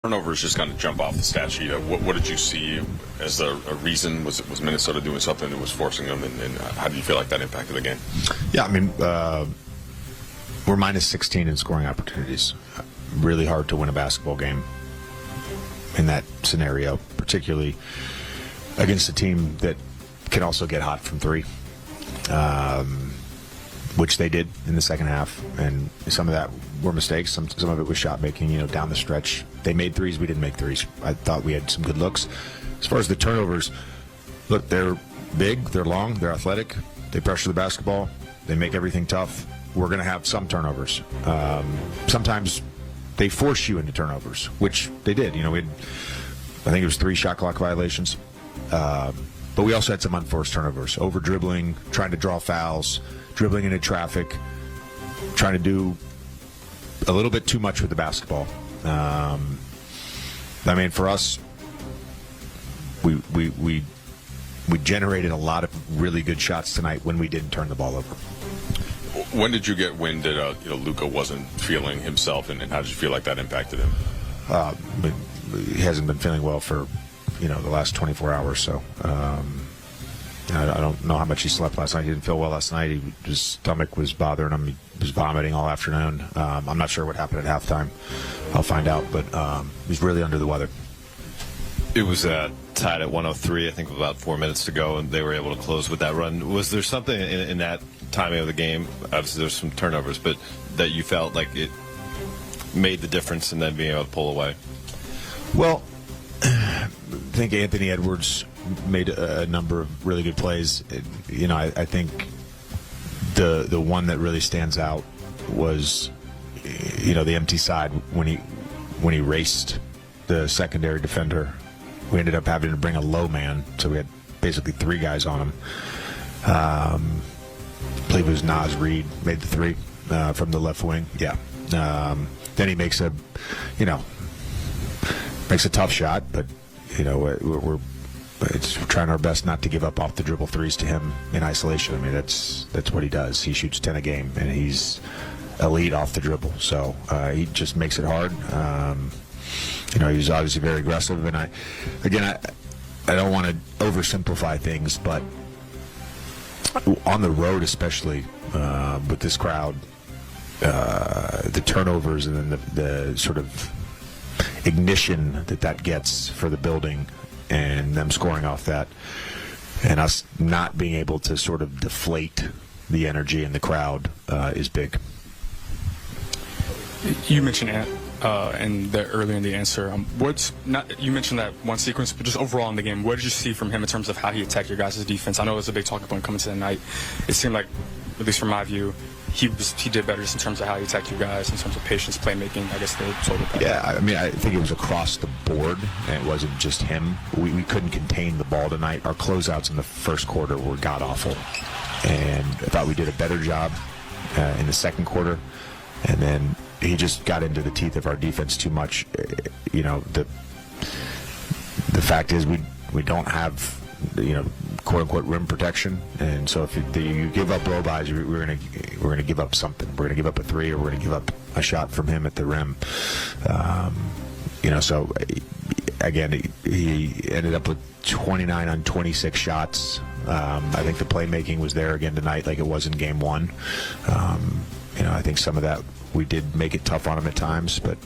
Turnovers just kind of jump off the stat sheet. What did you see as a reason? Was Minnesota doing something that was forcing them, and how do you feel like that impacted the game? Yeah, I mean, we're minus 16 in scoring opportunities. Really hard to win a basketball game in that scenario, particularly against a team that can also get hot from three, which they did in the second half. And some of that were mistakes. Some of it was shot making, down the stretch. They made threes. We didn't make threes. I thought we had some good looks. As far as the turnovers, look, they're big, they're long, they're athletic. They pressure the basketball. They make everything tough. We're going to have some turnovers. Sometimes they force you into turnovers, which they did. We had, I think it was 3 shot clock violations. But we also had some unforced turnovers. Over dribbling, trying to draw fouls, dribbling into traffic, trying to do a little bit too much with the basketball. I mean, for us, we generated a lot of really good shots tonight when we didn't turn the ball over. When did you get wind that Luka wasn't feeling himself, and how did you feel like that impacted him? He hasn't been feeling well for the last 24 hours. So I don't know how much he slept last night. He didn't feel well last night. His stomach was bothering him. He was vomiting all afternoon. I'm not sure what happened at halftime. I'll find out, but he's really under the weather. It was tied at 103, I think, with about 4 minutes to go, and they were able to close with that run. Was there something in that timing of the game? Obviously, there's some turnovers, but that you felt like it made the difference in then being able to pull away? Well, I think Anthony Edwards made a number of really good plays. I think the one that really stands out was the empty side when he raced the secondary defender. We ended up having to bring a low man, so we had basically 3 guys on him. I believe it was Naz Reid made the 3 from the left wing. Yeah. Then he makes a tough shot, but we're trying our best not to give up off the dribble threes to him in isolation. I mean, that's what he does. He shoots 10 a game, and he's elite off the dribble. So he just makes it hard. He's obviously very aggressive, and I don't want to oversimplify things, but on the road, especially with this crowd, the turnovers and then the sort of ignition that gets for the building, and them scoring off that, and us not being able to sort of deflate the energy in the crowd is big. You mentioned earlier in the answer, you mentioned that one sequence, but just overall in the game, what did you see from him in terms of how he attacked your guys' defense? I know it was a big talking point coming to the night. It seemed like, at least from my view, he did better just in terms of how he attacked you guys, in terms of patience, playmaking. I guess they told it better. Yeah, I mean, I think it was across the board, and it wasn't just him. We couldn't contain the ball tonight. Our closeouts in the first quarter were god-awful, and I thought we did a better job in the second quarter, and then he just got into the teeth of our defense too much. The fact is we don't have quote-unquote rim protection, and so if you give up blow bys, we're gonna give up something. We're gonna give up a 3, or we're gonna give up a shot from him at the rim. So again, he ended up with 29 on 26 shots. I think the playmaking was there again tonight, like it was in game 1. I think some of that we did make it tough on him at times, but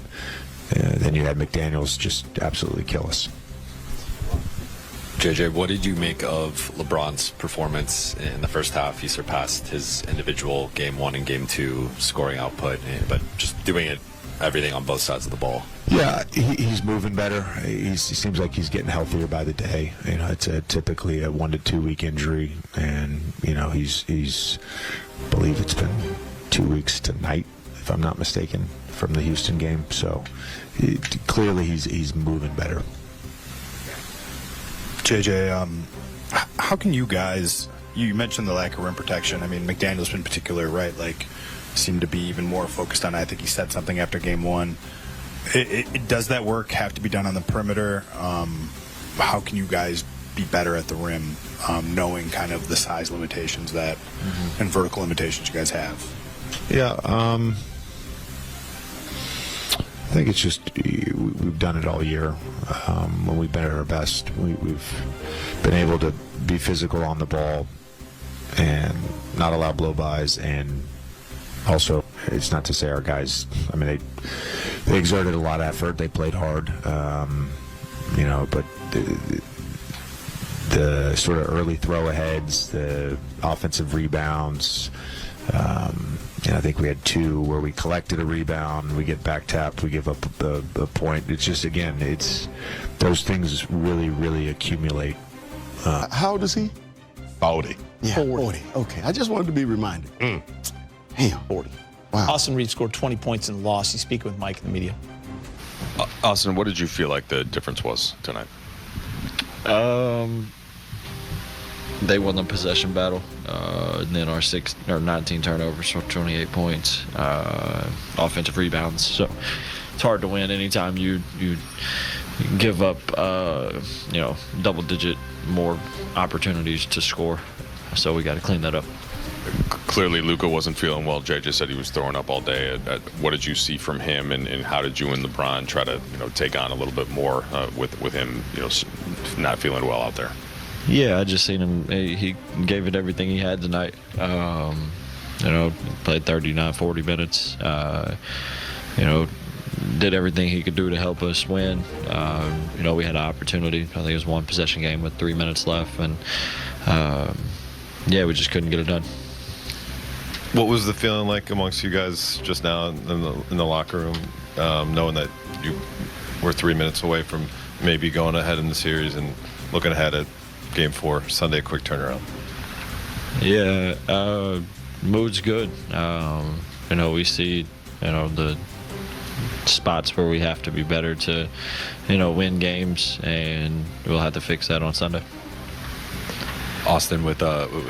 then you had McDaniels just absolutely kill us. JJ, what did you make of LeBron's performance in the first half? He surpassed his individual game 1 and game 2 scoring output, but just doing everything on both sides of the ball. Yeah, he's moving better. He seems like he's getting healthier by the day. It's typically a 1 to 2 week injury, and he's I believe it's been 2 weeks tonight, if I'm not mistaken, from the Houston game. So clearly he's moving better. JJ, how can you guys, you mentioned the lack of rim protection. I mean, McDaniel's been particular, right? Like, seemed to be even more focused on it. I think he said something after game 1. Does that work have to be done on the perimeter? How can you guys be better at the rim, knowing kind of the size limitations and vertical limitations you guys have? Yeah, I think it's just we've done it all year. When we've been at our best, we've been able to be physical on the ball and not allow blow-bys. And also, it's not to say our guys, I mean, they exerted a lot of effort. They played hard, but the sort of early throw-aheads, the offensive rebounds, I think we had 2 where we collected a rebound, we get back tapped, we give up a point. It's just, again, it's those things really, really accumulate. How old is he? 40. Yeah, 40. Okay, I just wanted to be reminded. Damn, 40. Wow. Austin Reed scored 20 points in the loss. He's speaking with Mike in the media. Austin, what did you feel like the difference was tonight? They won the possession battle, and then our 19 turnovers for 28 points, offensive rebounds. So it's hard to win anytime you give up, double-digit more opportunities to score. So we got to clean that up. Clearly, Luka wasn't feeling well. Jay just said he was throwing up all day. What did you see from him, and how did you and LeBron try to take on a little bit more with him not feeling well out there? Yeah, I just seen him. He gave it everything he had tonight. Played 39, 40 minutes. Did everything he could do to help us win. We had an opportunity. I think it was one possession game with 3 minutes left, and we just couldn't get it done. What was the feeling like amongst you guys just now in the locker room, knowing that you were 3 minutes away from maybe going ahead in the series and looking ahead at Game 4 Sunday, quick turnaround? Yeah, mood's good. We see the spots where we have to be better to win games, and we'll have to fix that on Sunday. Austin, with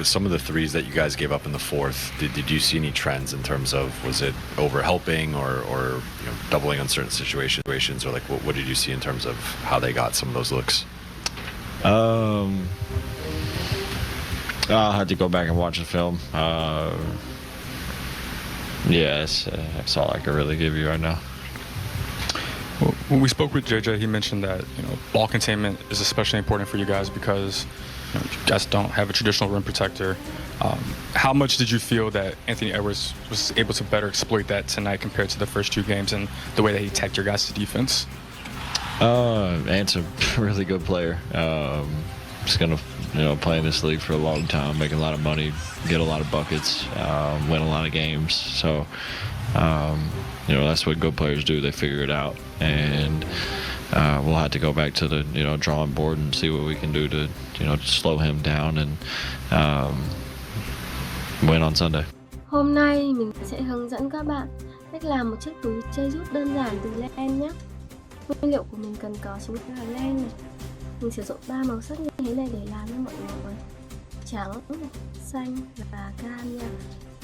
some of the threes that you guys gave up in the fourth, did you see any trends in terms of, was it over helping or doubling on certain situations, or like what did you see in terms of how they got some of those looks? I'll have to go back and watch the film. That's all I can really give you right now. Well, when we spoke with JJ, he mentioned that ball containment is especially important for you guys because you guys don't have a traditional rim protector. How much did you feel that Anthony Edwards was able to better exploit that tonight compared to the first 2 games and the way that he attacked your guys' defense? Ant's a really good player. He's gonna play in this league for a long time, make a lot of money, get a lot of buckets, win a lot of games. So that's what good players do. They figure it out, and we'll have to go back to the drawing board and see what we can do to slow him down and win on Sunday. Hôm nay mình sẽ hướng dẫn các bạn cách làm một chiếc túi chơi rút đơn giản từ len nhé. Nguyên liệu của mình cần có chính là len này. Mình sử dụng 3 màu sắc như thế này để làm cho mọi người. Trắng, xanh và cam nha.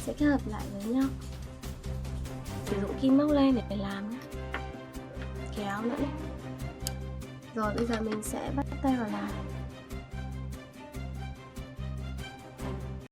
Sẽ kết hợp lại với nhau. Sử dụng kim móc len để làm nhé. Kéo nữa này. Rồi bây giờ mình sẽ bắt tay vào làm.